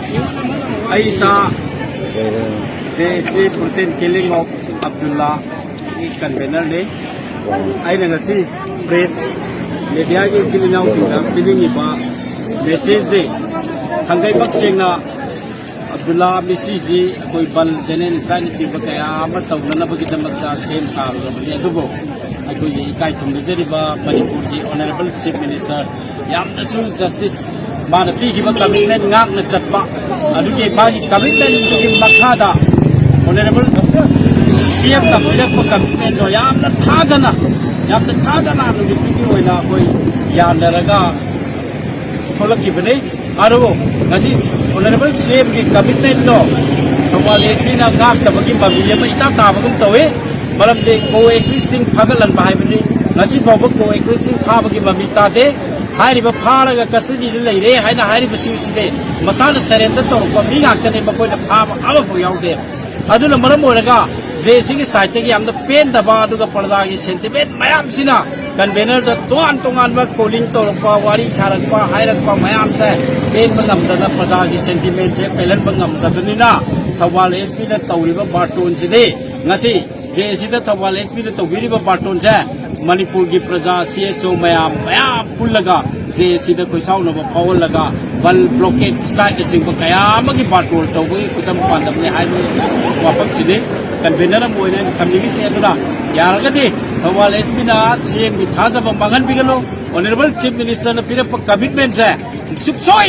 Aisa JC Putin killing of Abdullah convener day. I never see press media killing out bidding message day. Hangay Baksena Abdullah Missisi, Kuibal Jenen is trying to see Bakaya, but of none of the same Sar of the Adubo. I could Ikai from the Zeriba, Manipur, the Honorable Chief Minister, Yam the Justice. Mana pergi berkomitmen ngak ngecatba, aduh dia bagi komitmen untuk makada, honorable siap tak boleh berkomitmen tu, yang ada thajana, aduh dia pergi wala koi, yang deraga, tolak kibene, aduh, nasi honorable siap di komitmen tu, kawali ini ngak tak bagi bagi dia kita tak bagi tahu, malam dia coexisting pagalan bahaya bene, nasi bawa coexisting pah bagi bagi tade. Hari berpala ke custody le, hari bersih-bersih, masalah surrender tu, kami nak kena berkoi apa pun yang dia. Aduh, nama mereka, JC site ki amda pen daba aduh pada lagi sentiment, mayam sina, convener tu tuan ber calling tu, wari cara hairat mayam saya, pen mengamda pada lagi sentiment, pelan mengamda benina, tawal SP le tauri berbatun sini, ngasi JC le tawal SP le tauri berbatun saya. Manipur की प्रजा CSO मयाम पुल्लगा JC दा कोई साउन अब power लगा बल blockade strike Singh बकयाम की बाटोल तो कोई कुदम पांडव ने हाई वापस सीधे कन्वेनर मोइने कम्युनिटी से अदुला यार कदे थवाल SP ना CM की थाजा बंगन बिगलो ऑनरेबल चीफ मिनिस्टर ने फिर कमिटमेंट है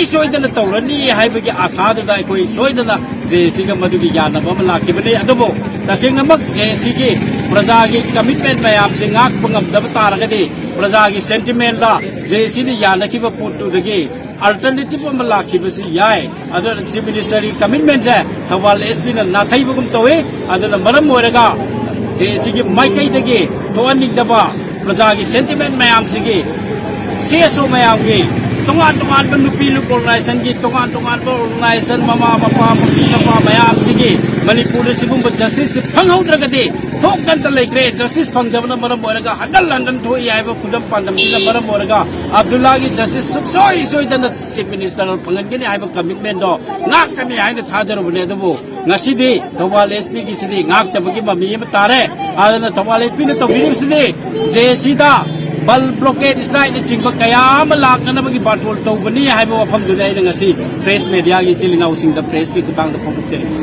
सोई दन तौरनी हाई बगे आसाद दा कोई सोई दन JC का मधु की ज्ञान अब लाके बने अदबो तसिंग नमक JC की प्रजा की कमिटमेंट में आपसे ngak pengabda betar kadi प्रजा की सेंटिमेंट ला JC ni यान की बपुटु दगे अल्टरनेटिव मलाकी बसी याय अदर चीफ मिनिस्टर की कमिटमेंट है थवाल SP ना नाथाई बगम तवे अदर मरम मोरेगा JC की माइकई दगे तो अनिक दबा प्रजा की सेंटिमेंट में आपसे की CSO में आपके tungan menupi organisasi ki tungan organisasi mama bapa pagi bapa bayam sigi Manipur sibum justice panghau tergade thok kan terlai kre justice pangdam na maram boraga hadal London thoi ai ba kudam pandam na maram boraga Abdullah ki justice soi dan chief minister pangan gini ai ba commitment do ngak kami ai na thajar bone do ngasi de thawal SP ki sidi ngak ta bagi mami ma tare adana thawal SP na to bilim sidi JC da bal blockade strike ni chingba kaya malak na bagi batol to bani hai ba wafam dunai ngasi press media ki silingaw sing da press ki kutang da public channels